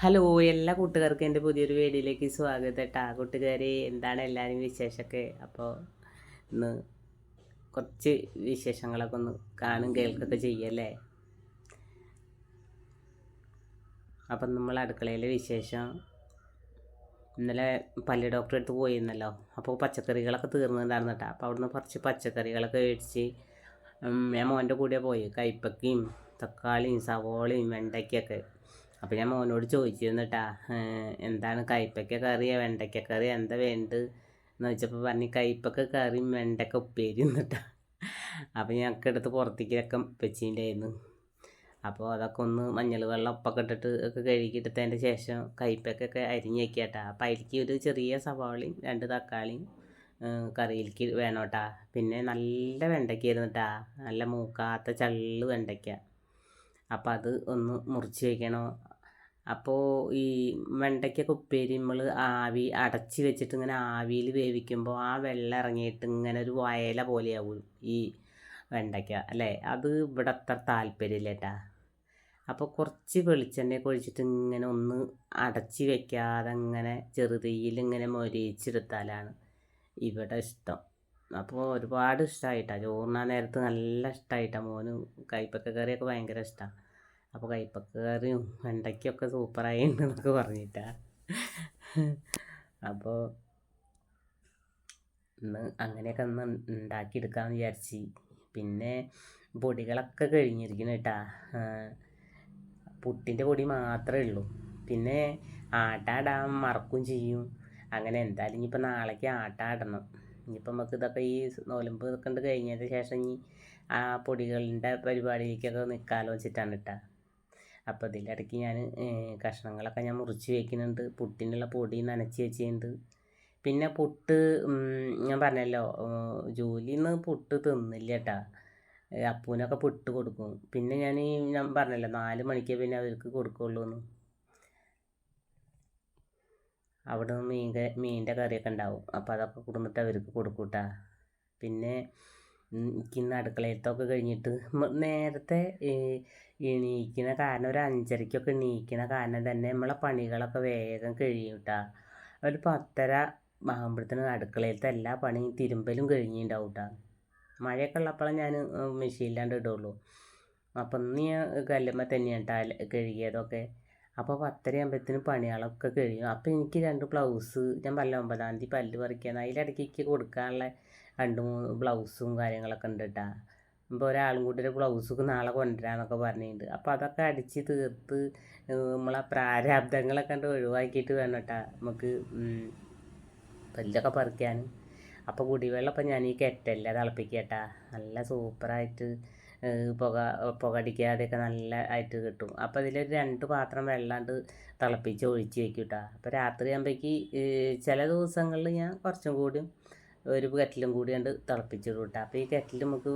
Hello എല്ലാ കൂട്ടുകാർക്കും എൻ്റെ പുതിയൊരു വീഡിയോയിലേക്ക് സ്വാഗതം കേട്ടോ. കൂട്ടുകാരെ എന്താണ് എല്ലാവരും വിശേഷമൊക്കെ? അപ്പോൾ ഇന്ന് കുറച്ച് വിശേഷങ്ങളൊക്കെ ഒന്ന് കാണും കേൾക്കൊക്കെ ചെയ്യല്ലേ. അപ്പം നമ്മൾ അടുക്കളയിലെ വിശേഷം, ഇന്നലെ പല്ല് ഡോക്ടറെ അടുത്ത് പോയിരുന്നല്ലോ. അപ്പോൾ പച്ചക്കറികളൊക്കെ തീർന്നിട്ടുണ്ടായിരുന്നു കേട്ടോ. അപ്പോൾ അവിടുന്ന് കുറച്ച് പച്ചക്കറികളൊക്കെ മേടിച്ച് ഞാൻ മോൻ്റെ കൂടെ പോയി. കൈപ്പക്കയും തക്കാളിയും സവോളയും വെണ്ടയ്ക്കൊക്കെ. അപ്പോൾ ഞാൻ മോനോട് ചോദിച്ചിരുന്നു കേട്ടാ, എന്താണ് കൈപ്പക്ക കറിയോ വെണ്ടയ്ക്ക കറിയോ എന്താ വേണ്ടത് എന്ന് വെച്ചപ്പോൾ പറഞ്ഞ് കൈപ്പക്ക കറിയും വെണ്ടയ്ക്ക ഉപ്പേരിയും കേട്ടാ. അപ്പോൾ ഞങ്ങൾക്ക് എടുത്ത് പുറത്തേക്കൊക്കെ വെച്ചിട്ടുണ്ടായിരുന്നു. അപ്പോൾ അതൊക്കെ ഒന്ന് മഞ്ഞൾ വെള്ളം ഉപ്പൊക്കെ ഇട്ടിട്ട് ഒക്കെ കഴുകിയിട്ടതിൻ്റെ ശേഷം കൈപ്പക്കൊക്കെ അരിഞ്ഞ് വയ്ക്കുക കേട്ടോ. അപ്പോൾ അതിലേക്ക് ഒരു ചെറിയ സവാളയും 2 തക്കാളിയും കറിയിലേക്ക് വേണം കേട്ടോ. പിന്നെ നല്ല വെണ്ടയ്ക്കായിരുന്നു കേട്ടോ, നല്ല മൂക്കാത്ത ചള്ള് വെണ്ടയ്ക്ക. അപ്പോൾ അത് ഒന്ന് മുറിച്ച് വയ്ക്കണം. അപ്പോൾ ഈ വെണ്ടയ്ക്കൊക്കെ ഉപ്പേരി നമ്മൾ ആവി അടച്ച് വെച്ചിട്ട് ഇങ്ങനെ ആവിയിൽ വേവിക്കുമ്പോൾ ആ വെള്ളം ഇറങ്ങിയിട്ട് ഇങ്ങനെ ഒരു വയല പോലെയാവും ഈ വെണ്ടയ്ക്ക അല്ലേ. അത് ഇവിടെ അത്ര താല്പര്യമില്ല കേട്ടാ. അപ്പോൾ കുറച്ച് വെളിച്ചെണ്ണയൊക്കെ ഒഴിച്ചിട്ട് ഇങ്ങനെ ഒന്ന് അടച്ച് വെക്കാതെ ഇങ്ങനെ ചെറുതീയിൽ ഇങ്ങനെ മൊരിയിച്ചെടുത്താലാണ് ഇവിടെ ഇഷ്ടം. അപ്പോൾ ഒരുപാട് ഇഷ്ടമായിട്ടാണ്, ചോറിനാൻ നേരത്ത് നല്ല ഇഷ്ടമായിട്ടാണ്. മോന് കൈപ്പക്ക കറിയൊക്കെ ഭയങ്കര ഇഷ്ടമാണ്. അപ്പോൾ കൈപ്പക്ക കറിയും വെണ്ടയ്ക്കൊക്കെ സൂപ്പറായിട്ടുണ്ട് എന്നൊക്കെ പറഞ്ഞിട്ടാണ്. അപ്പോൾ ഇന്ന് അങ്ങനെയൊക്കെ ഒന്ന് ഉണ്ടാക്കിയെടുക്കാമെന്ന് വിചാരിച്ച്. പിന്നെ പൊടികളൊക്കെ കഴിഞ്ഞിരിക്കുന്നു കേട്ടാ. പുട്ടിൻ്റെ പൊടി മാത്രമേ ഉള്ളൂ. പിന്നെ ആട്ട ഇടാൻ മറക്കും ചെയ്യും. അങ്ങനെ എന്തായാലും ഇനിയിപ്പോൾ നാളേക്ക് ആട്ട ഇടണം. ഇനിയിപ്പോൾ നമുക്ക് ഇതൊക്കെ ഈ നോലമ്പ് ഇതൊക്കെ ഉണ്ട് കഴിഞ്ഞതിന് ശേഷം ഇനി ആ പൊടികളുടെ പരിപാടിയിലേക്കൊക്കെ നിൽക്കാമല്ലോ വെച്ചിട്ടാണ് കേട്ടോ. അപ്പോൾ ഇതിലിടയ്ക്ക് ഞാൻ കഷ്ണങ്ങളൊക്കെ ഞാൻ മുറിച്ച് വയ്ക്കുന്നുണ്ട്. പുട്ടിനുള്ള പൊടി നനച്ച് വെച്ചിട്ടുണ്ട്. പിന്നെ പുട്ട് ഞാൻ പറഞ്ഞല്ലോ, ജോലിയിൽ നിന്ന് പുട്ട് തിന്നില്ല കേട്ടോ. അപ്പൂനൊക്കെ പുട്ട് കൊടുക്കും. പിന്നെ ഞാൻ പറഞ്ഞല്ലോ 4 മണിക്ക് പിന്നെ അവർക്ക് കൊടുക്കുള്ളൂ എന്ന്. അവിടെ മീനിൻ്റെ കറിയൊക്കെ ഉണ്ടാവും. അപ്പോൾ അതൊക്കെ കൊടുത്തിട്ട് അവർക്ക് കൊടുക്കൂട്ടാ. പിന്നെ എനിക്കിന്ന് അടുക്കളയിലത്തൊക്കെ കഴിഞ്ഞിട്ട് നേരത്തെ എണീക്കുന്ന കാരണം, ഒരു 5:30ക്കൊക്കെ എണീക്കുന്ന കാരണം തന്നെ നമ്മളെ പണികളൊക്കെ വേഗം കഴിയും കേട്ടോ. ഒരു 10:30 ആകുമ്പോഴത്തേനും അടുക്കളയിലത്തെ എല്ലാ പണിയും തിരുമ്പലും കഴിഞ്ഞിട്ടുണ്ടാവും കേട്ടോ. മഴയൊക്കെ ഉള്ളപ്പോഴാണ് ഞാൻ മെഷീനിലാണ്ട് ഇടുള്ളൂ. അപ്പം ഇന്ന് ഞാൻ കല്ലുമ്മ തന്നെയാണ് കേട്ടോ കഴുകിയതൊക്കെ. അപ്പോൾ 10:30 ആകുമ്പോഴത്തേനും പണികളൊക്കെ കഴിയും. അപ്പോൾ എനിക്ക് 2 ബ്ലൗസ്, ഞാൻ 9-ാം തീയതി പല്ല് പറിക്കുകയാണ്, അതിലിടയ്ക്ക് കൊടുക്കാനുള്ള 2-3 ബ്ലൗസും കാര്യങ്ങളൊക്കെ ഉണ്ട് കേട്ടോ. ഇപ്പോൾ ഒരാളും കൂടി ഒരു ബ്ലൗസ് നാളെ കൊണ്ടുവരാമെന്നൊക്കെ പറഞ്ഞിട്ടുണ്ട്. അപ്പോൾ അതൊക്കെ അടിച്ച് തീർത്ത് നമ്മളെ പ്രാരാബ്ദങ്ങളൊക്കെ കണ്ട് ഒഴിവാക്കിയിട്ട് വേണം കേട്ടോ നമുക്ക് പല്ലൊക്കെ പറിക്കാൻ. അപ്പോൾ കുടിവെള്ളം ഇപ്പം ഞാൻ ഈ കെറ്റലിൽ തിളപ്പിക്കുക കേട്ടോ. നല്ല സൂപ്പറായിട്ട് പുക അടിക്കാതെയൊക്കെ നല്ല ആയിട്ട് കിട്ടും. അപ്പോൾ ഇതിലൊരു 2 പാത്രം വെള്ളാണ്ട് തിളപ്പിച്ച് ഒഴിച്ച് വയ്ക്കും കേട്ടോ. അപ്പോൾ രാത്രി ആകുമ്പോഴേക്ക് ചില ദിവസങ്ങളിൽ ഞാൻ കുറച്ചും കൂടിയും ഒരു കെറ്റിലും കൂടി കണ്ട് തിളപ്പിച്ചിടും കേട്ടോ. അപ്പോൾ ഈ കെറ്റിൽ നമുക്ക്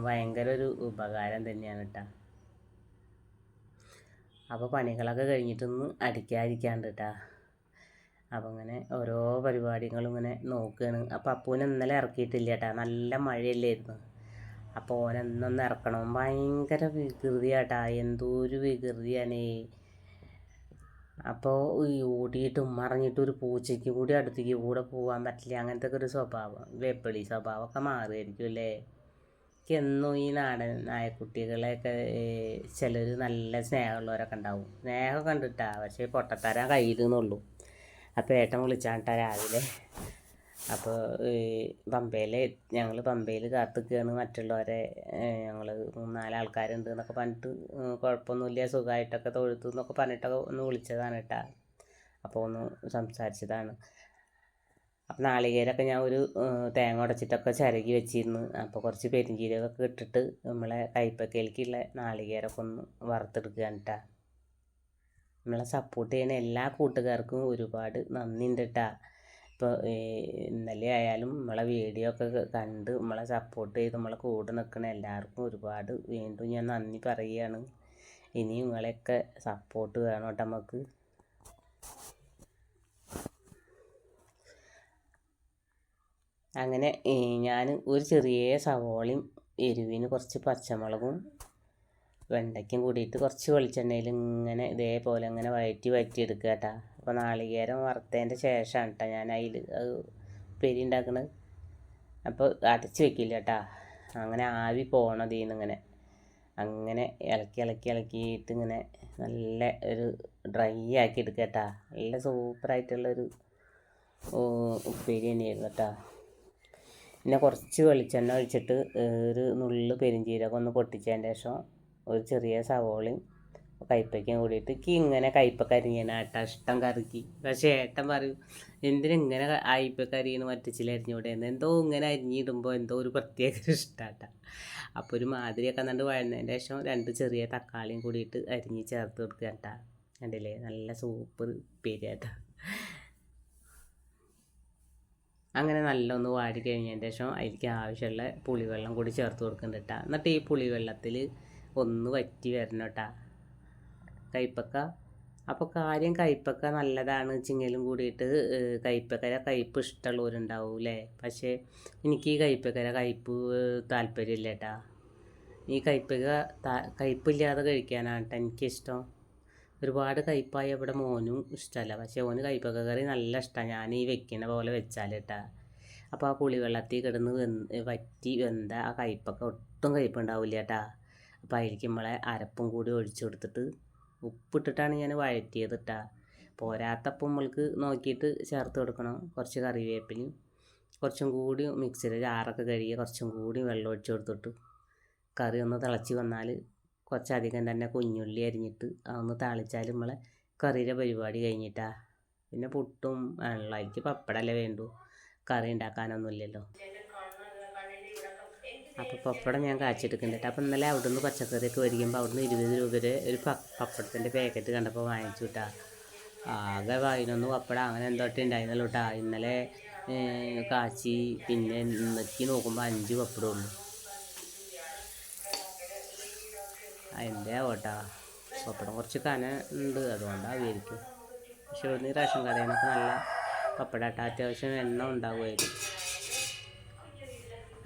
ഭയങ്കര ഒരു ഉപകാരം തന്നെയാണ് കേട്ടോ. അപ്പോൾ പണികളൊക്കെ കഴിഞ്ഞിട്ടൊന്ന് അടിക്കാതിരിക്കാണ്ട് കേട്ടോ. അപ്പോൾ ഇങ്ങനെ ഓരോ പരിപാടികളും ഇങ്ങനെ നോക്കുകയാണ്. അപ്പോൾ അപ്പൂനെ ഇന്നലെ ഇറക്കിയിട്ടില്ല കേട്ടോ, നല്ല മഴയല്ലായിരുന്നു. അപ്പോൾ ഓനെന്നൊന്ന് ഇറക്കണം. ഭയങ്കര വികൃതിയാട്ടാ, എന്തോ ഒരു വികൃതിയാണേ. അപ്പോൾ ഈ ഓടിയിട്ടും മറിഞ്ഞിട്ടും ഒരു പൂച്ചയ്ക്ക് കൂടി അടുത്തേക്ക് കൂടെ പോകാൻ പറ്റില്ല. അങ്ങനത്തെ ഒക്കെ ഒരു സ്വഭാവം, വെപ്പിളി സ്വഭാവമൊക്കെ മാറുമായിരിക്കും അല്ലേ. എന്നും ഈ നാടൻ നായക്കുട്ടികളെയൊക്കെ ചിലർ നല്ല സ്നേഹമുള്ളവരൊക്കെ ഉണ്ടാവും. സ്നേഹം കണ്ടിട്ടാ, പക്ഷേ പൊട്ടത്തരാൻ കഴിയുന്നുള്ളൂ. അപ്പോൾ ഏട്ടൻ വിളിച്ചാട്ടാ രാവിലെ. അപ്പോൾ ഞങ്ങൾ പമ്പയിൽ കാത്തുനിൽക്കുകയാണ് മറ്റുള്ളവരെ. ഞങ്ങൾ 3-4 ആൾക്കാരുണ്ട് എന്നൊക്കെ പറഞ്ഞിട്ട്, കുഴപ്പമൊന്നുമില്ല സുഖമായിട്ടൊക്കെ തൊഴുത്തു എന്നൊക്കെ പറഞ്ഞിട്ടൊക്കെ ഒന്ന് വിളിച്ചതാണ് കേട്ടോ. അപ്പോൾ ഒന്ന് സംസാരിച്ചതാണ്. അപ്പോൾ നാളികേരമൊക്കെ ഞാൻ ഒരു തേങ്ങ ഉടച്ചിട്ടൊക്കെ ചിരകി വെച്ചിരുന്നു. അപ്പോൾ കുറച്ച് പെരിഞ്ചീരകമൊക്കെ ഇട്ടിട്ട് നമ്മളെ കൈപ്പക്കയിലേക്കുള്ള നാളികേരമൊക്കെ ഒന്ന് വറുത്തെടുക്കുകയാണ് കേട്ടോ. നമ്മളെ സപ്പോർട്ട് ചെയ്യുന്ന എല്ലാ കൂട്ടുകാർക്കും ഒരുപാട് നന്ദിയുണ്ട് കേട്ടോ. ഇപ്പോൾ ഇന്നലെ ആയാലും നമ്മളെ വീഡിയോ ഒക്കെ കണ്ട് നമ്മളെ സപ്പോർട്ട് ചെയ്ത് നമ്മളെ കൂടെ നിൽക്കുന്ന എല്ലാവർക്കും ഒരുപാട് വീണ്ടും ഞാൻ നന്ദി പറയുകയാണ്. ഇനിയും നിങ്ങളെയൊക്കെ സപ്പോർട്ട് വേണം കേട്ടോ നമുക്ക്. അങ്ങനെ ഞാൻ ഒരു ചെറിയ സവോളയും എരിവിന് കുറച്ച് പച്ചമുളകും വെണ്ടയ്ക്കും കൂടിയിട്ട് കുറച്ച് വെളിച്ചെണ്ണയിൽ ഇങ്ങനെ ഇതേപോലെ ഇങ്ങനെ വഴറ്റി എടുക്കുക കേട്ടോ. അപ്പോൾ നാളികേരം വറുത്തതിൻ്റെ ശേഷമാണ് കേട്ടോ ഞാൻ അതിൽ അത് ഉപ്പേരി ഉണ്ടാക്കുന്നത്. അപ്പോൾ അടച്ച് വെക്കില്ല കേട്ടോ, അങ്ങനെ ആവി പോകണത് ഇങ്ങനെ അങ്ങനെ ഇളക്കിയിട്ട് ഇങ്ങനെ നല്ല ഒരു ഡ്രൈ ആക്കി എടുക്കുക കേട്ടോ. നല്ല സൂപ്പറായിട്ടുള്ളൊരു ഉപ്പേരി തന്നെയായിരുന്നു കേട്ടോ. പിന്നെ കുറച്ച് വെളിച്ചെണ്ണ ഒഴിച്ചിട്ട് ഒരു നുള്ളു പെരിഞ്ചീരകം ഒന്ന് പൊട്ടിച്ചതിൻ്റെ ശേഷം ഒരു ചെറിയ സവോളയും കയ്പ്പയ്ക്കും കൂടിയിട്ട് ഇങ്ങനെ കയ്പ്പൊക്കെ അരിഞ്ഞാട്ടാ ഇഷ്ടം കറിക്ക്. പക്ഷേ ഏട്ടൻ പറയും എന്തിനിങ്ങനെ കയ്പ്പൊക്കെ അരിയുന്നു മറ്റിച്ചിൽ അരിഞ്ഞുകൂടെയെന്ന്. എന്തോ ഇങ്ങനെ അരിഞ്ഞിടുമ്പോൾ എന്തോ ഒരു പ്രത്യേക ഇഷ്ടമാട്ടാ. അപ്പോൾ ഒരു മാതിരിയൊക്കെ കണ്ട് വഴന്നതിൻ്റെ ശേഷം 2 ചെറിയ തക്കാളിയും കൂടിയിട്ട് അരിഞ്ഞ് ചേർത്ത് കൊടുക്കുക കേട്ടാ. കണ്ടില്ലേ, നല്ല സൂപ്പർ ഉപ്പേരിയാട്ടാ. അങ്ങനെ നല്ലൊന്ന് വാടി കഴിഞ്ഞതിൻ്റെ ശേഷം അതിലേക്ക് ആവശ്യമുള്ള പുളിവെള്ളം കൂടി ചേർത്ത് കൊടുക്കുന്നുണ്ട് കേട്ടോ. എന്നിട്ട് ഈ പുളിവെള്ളത്തിൽ ഒന്ന് വറ്റി വരണം കേട്ടോ കയ്പ്പക്ക. അപ്പോൾ കാര്യം കയ്പ്പക്ക നല്ലതാണ് ചിങ്ങലും കൂടിയിട്ട് കയ്പ്പക്കര കയ്പ്പ് ഇഷ്ടമുള്ളവരുണ്ടാവും അല്ലേ. പക്ഷേ എനിക്ക് ഈ കയ്പ്പക്കര കയ്പ്പ് താല്പര്യമില്ല കേട്ടോ. ഈ കയ്പ്പക്ക കയ്പ്പില്ലാതെ കഴിക്കാനാണ് കേട്ടോ എനിക്കിഷ്ടം. ഒരുപാട് കയ്പ്പായ ഇവിടെ മോനും ഇഷ്ടമല്ല, പക്ഷേ ഓന് കയ്പ്പക്ക കറി നല്ല ഇഷ്ടമാണ് ഞാൻ ഈ വെക്കുന്ന പോലെ വെച്ചാൽ കേട്ടോ. അപ്പോൾ ആ പുളിവെള്ളത്തിൽ കിടന്ന് വറ്റി വെന്ത ആ കയ്പ്പക്ക ഒട്ടും കയ്പ്പുണ്ടാവില്ല കേട്ടോ. അപ്പോൾ അതിലേക്ക് നമ്മളെ അരപ്പും കൂടി ഒഴിച്ചു കൊടുത്തിട്ട് ഉപ്പിട്ടിട്ടാണ് ഞാൻ വഴറ്റിയത് കേട്ടോ. പോരാത്തപ്പം നമ്മൾക്ക് നോക്കിയിട്ട് ചേർത്ത് കൊടുക്കണം. കുറച്ച് കറിവേപ്പിലയും കുറച്ചും കൂടി മിക്സിയിൽ ജാറൊക്കെ കഴുകി കുറച്ചും കൂടി വെള്ളം ഒഴിച്ച് കൊടുത്തിട്ട് കറി ഒന്ന് തിളച്ച് വന്നാൽ കുറച്ചധികം തന്നെ കുഞ്ഞുള്ളി അരിഞ്ഞിട്ട് അതൊന്ന് താളിച്ചാൽ നമ്മളെ കറിയുടെ പരിപാടി കഴിഞ്ഞിട്ടാ. പിന്നെ പുട്ടും വെള്ളം അതിലേക്ക് പപ്പടമല്ലേ വേണ്ടു, കറി ഉണ്ടാക്കാനൊന്നുമില്ലല്ലോ. അപ്പോൾ പപ്പടം ഞാൻ കാച്ചെടുക്കുന്നുണ്ട്. അപ്പോൾ ഇന്നലെ അവിടെ നിന്ന് പച്ചക്കറിയൊക്കെ മേടിക്കുമ്പോൾ അവിടെ നിന്ന് 20 രൂപയുടെ ഒരു പപ്പടത്തിൻ്റെ പാക്കറ്റ് കണ്ടപ്പോൾ വാങ്ങിച്ചു കേട്ടാ. ആകെ 11 പപ്പടം അങ്ങനെ എന്തോട്ട് ഉണ്ടായിരുന്നല്ലോ കേട്ടാ. ഇന്നലെ കാച്ചി പിന്നെ ഇന്നേക്ക് നോക്കുമ്പോൾ 5 പപ്പടമുള്ളൂ. അതിൻ്റെ ആവട്ടാ പപ്പടം കുറച്ച് കന ഉണ്ട്, അതുകൊണ്ടാവുമായിരിക്കും. പക്ഷെ ഇവിടുന്ന് റേഷൻ കടയിൽ നിന്നൊക്കെ നല്ല പപ്പടാട്ട അത്യാവശ്യം എണ്ണ ഉണ്ടാകുമായിരിക്കും.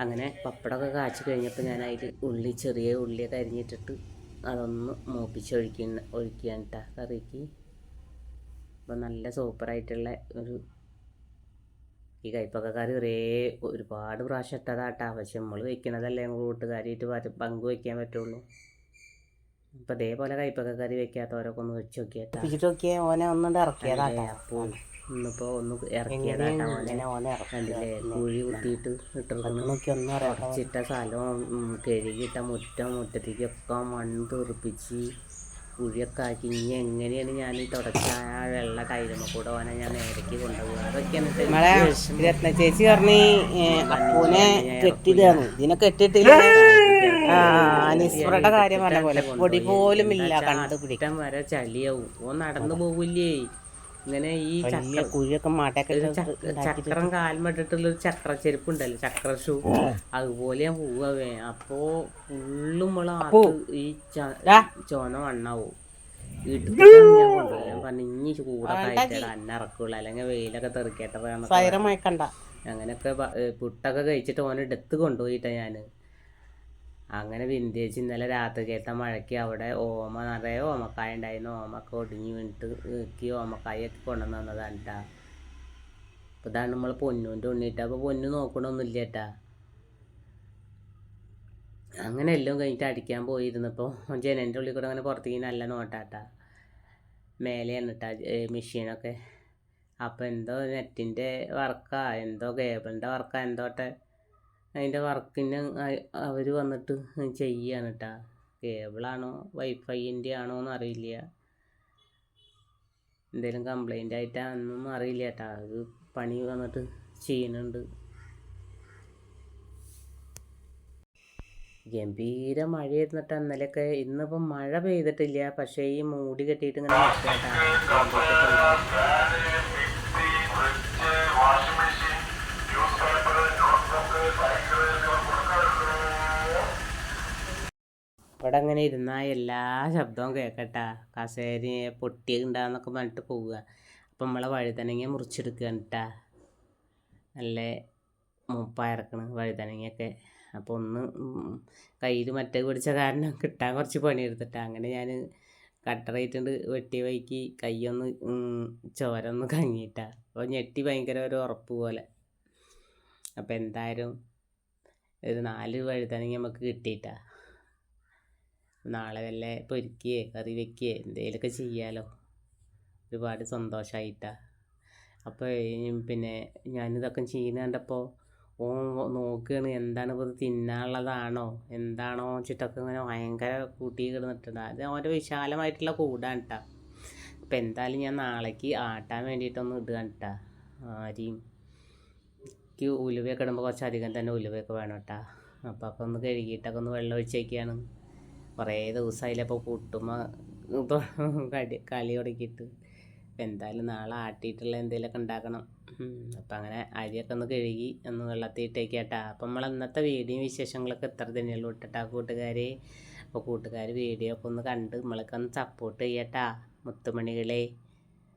അങ്ങനെ പപ്പടമൊക്കെ കാച്ചി കഴിഞ്ഞപ്പോൾ ഞാൻ അതിൽ ചെറിയ ഉള്ളിയൊക്കെ അരിഞ്ഞിട്ടിട്ട് അതൊന്ന് ഒഴിക്കുകയാണ് കറിക്ക്. അപ്പോൾ നല്ല സൂപ്പറായിട്ടുള്ള ഈ കയ്പ്പക്ക കറി ഒരുപാട് പ്രാവശ്യം ഇട്ടതാട്ടാ. പക്ഷെ നമ്മൾ വെക്കണതല്ലേ കൂട്ടുകാരിയിട്ട് പങ്ക് വയ്ക്കാൻ പറ്റുള്ളൂ. അപ്പോൾ അതേപോലെ കയ്പ്പക്ക കറി വെക്കാത്തവരൊക്കെ ഒന്ന് വെച്ച് നോക്കിയാൽ ഓനെ ഒന്നുകൊണ്ട് ഇറക്കിയതാട്ടാ. അപ്പോൾ ഇന്നിപ്പോൾ ഒന്ന് ഇറക്കിയതാട്ടാ ഓനെ കണ്ടില്ലേ, കുഴി കുത്തിയിട്ട് ഇട്ടിട്ട് സ്ഥലവും കഴുകിയിട്ട മുറ്റത്തേക്കൊക്കെ മണ്ണ് തെറിപ്പിച്ച് കുഴിയൊക്കെ ആക്കി. ഇനി എങ്ങനെയാണ് ഞാൻ തുടച്ച ആ വെള്ള ടൈലുമ്മ കൂടെ ഓനെ ഞാൻ നേരേക്ക് കൊണ്ടുപോകുക. അതൊക്കെയാണ് രത്ന ചേച്ചി പറഞ്ഞ് അപ്പൂനെ കെട്ടിയിടാണ്. ഇതിനെ കെട്ടിയിട്ടില്ല അനീസ്വറുടെ കാര്യം പറഞ്ഞ പോലെ പൊടി പോലും ഇല്ല, കണ്ടുപിടിക്കാൻ വരെ ചളിയാവും. ഓൻ നടന്നു പോകില്ലേ ഇങ്ങനെ. ഈ കുഴിയൊക്കെ മാട്ടൊക്കെ ചക്രം കാൽമട്ടിട്ടുള്ളൊരു ചക്രച്ചെരുപ്പ് ഉണ്ടല്ലോ, ചക്ര ഷൂ, അതുപോലെ ഞാൻ പോവേ. അപ്പോ ഫുള്ളും ഈ ചോന മണ്ണാവും. വീട്ടിൽ ഞാൻ കൊണ്ടുപോയി. ഞാൻ പറഞ്ഞു ഇനി ചൂടൊക്കെ ആയിട്ടാണ് അന്ന ഇറക്കുള്ളൂ, അല്ലെങ്കിൽ വെയിലൊക്കെ തെറിക്കട്ടെ. അങ്ങനെയൊക്കെ പുട്ടൊക്കെ കഴിച്ചിട്ട് ഓനെ എടുത്ത് കൊണ്ടുപോയിട്ടാണ് ഞാൻ. അങ്ങനെ വിന്ധ്യേച്ച് ഇന്നലെ രാത്രി കേട്ട മഴയ്ക്ക് അവിടെ നിറയെ ഓമക്കായ ഉണ്ടായിരുന്നു. ഓമൊക്കെ ഒടിഞ്ഞ് വീണിട്ട് ഓമക്കായൊക്കെ കൊണ്ടുവന്ന് തന്നതാണ് കേട്ടാ. അപ്പോൾ ഇതാണ് നമ്മൾ പൊന്നൂൻ്റെ ഉണ്ണിയിട്ട്. അപ്പോൾ പൊന്നു നോക്കണമൊന്നുമില്ല കേട്ടാ. അങ്ങനെ എല്ലാം കഴിഞ്ഞിട്ട് അടിക്കാൻ പോയിരുന്നപ്പോൾ ജനലിൻ്റെ ഉള്ളിൽ കൂടെ അങ്ങനെ പുറത്തേക്ക് നല്ല നോട്ടാട്ടാ. മേലെയാണ് കേട്ടാ മെഷീനൊക്കെ. അപ്പോൾ എന്തോ നെറ്റിൻ്റെ വർക്കാ എന്തോ കേബിളിൻ്റെ വർക്കാ എന്തോട്ടെ അതിൻ്റെ വർക്കിന് അവർ വന്നിട്ട് ചെയ്യാണ് കേട്ടാ. കേബിളാണോ വൈഫൈൻ്റെ ആണോ എന്ന് അറിയില്ല, എന്തെങ്കിലും കംപ്ലൈൻ്റ് ആയിട്ടാണെന്നൊന്നും അറിയില്ല കേട്ടാ. അത് പണി വന്നിട്ട് ചെയ്യുന്നുണ്ട്. ഗംഭീര മഴയായിരുന്നിട്ട് ഇന്നലെയൊക്കെ. ഇന്നിപ്പം മഴ പെയ്തിട്ടില്ല, പക്ഷേ ഈ മൂടി കെട്ടിയിട്ട് ഇങ്ങനെ നിൽക്കാട്ടാ. ഇവിടെ അങ്ങനെ ഇരുന്നാൽ എല്ലാ ശബ്ദവും കേൾക്കട്ടാ. കസേരയെ പൊട്ടിയുണ്ടാന്നൊക്കെ പറഞ്ഞിട്ട് പോവുക. അപ്പം നമ്മളെ വഴുതനങ്ങ മുറിച്ചെടുക്കുകയാണ് കേട്ടാ. നല്ല മൂപ്പായിറക്കണം വഴുതനങ്ങയൊക്കെ. അപ്പോൾ ഒന്ന് കയ്യിൽ മറ്റേ പിടിച്ച കാരണം കിട്ടാൻ കുറച്ച് പണിയെടുത്തിട്ടാ. അങ്ങനെ ഞാൻ കട്ടറായിട്ടുണ്ട് വെട്ടി വൈക്കി കൈയൊന്ന് ചോര ഒന്ന് കങ്ങിയിട്ടാ. അപ്പോൾ ഞെട്ടി ഭയങ്കര ഒരു ഉറപ്പ് പോലെ. അപ്പോൾ എന്തായാലും ഒരു 4 വഴുതനങ്ങ നമുക്ക് കിട്ടിയിട്ടാ. നാളെ വല്ല പൊരിക്കുകയോ കറി വയ്ക്കുകയോ എന്തെങ്കിലുമൊക്കെ ചെയ്യാമല്ലോ. ഒരുപാട് സന്തോഷമായിട്ടാ. അപ്പോൾ പിന്നെ ഞാനിതൊക്കെ ചെയ്യുന്ന കണ്ടപ്പോൾ ഓൻ നോക്കുകയാണ് എന്താണ് ഇപ്പോൾ തിന്നാനുള്ളതാണോ എന്താണോ വെച്ചിട്ടൊക്കെ ഇങ്ങനെ ഭയങ്കര കൂട്ടി കിടന്നിട്ടുണ്ട്. അത് ഓൻ്റെ വിശാലമായിട്ടുള്ള കൂടാണ് കേട്ടോ. അപ്പോൾ എന്തായാലും ഞാൻ നാളേക്ക് ആട്ടാൻ വേണ്ടിയിട്ടൊന്ന് ഇടുകയാണ് കേട്ടോ അരിയും. എനിക്ക് ഉലുവയൊക്കെ ഇടുമ്പോൾ കുറച്ചധികം തന്നെ ഉലുവയൊക്കെ വേണം കേട്ടോ. അപ്പോൾ ഒന്ന് കഴുകിയിട്ടൊക്കെ ഒന്ന് വെള്ളം ഒഴിച്ചേക്കാണ്. കുറേ ദിവസമായില്ലപ്പോൾ കൂട്ടുമ്പോൾ കളി തുടങ്ങിയിട്ട്. എന്തായാലും നാളെ ആട്ടിയിട്ടുള്ള എന്തെങ്കിലുമൊക്കെ ഉണ്ടാക്കണം. അപ്പം അങ്ങനെ അരിയൊക്കെ ഒന്ന് കഴുകി ഒന്ന് വെള്ളത്തിൽ ഇട്ടേക്കാട്ടാ. അപ്പം നമ്മൾ ഇന്നത്തെ വീഡിയോയും വിശേഷങ്ങളൊക്കെ ഇത്ര തന്നെയുള്ളൂ ഇട്ടിട്ടാ കൂട്ടുകാരെ. അപ്പോൾ കൂട്ടുകാർ വീഡിയോ ഒക്കെ ഒന്ന് കണ്ട് നമ്മളൊക്കെ ഒന്ന് സപ്പോർട്ട് ചെയ്യട്ടാ മുത്തുമണികളെ.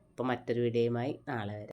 അപ്പോൾ മറ്റൊരു വീഡിയോയുമായി നാളെ വരാം.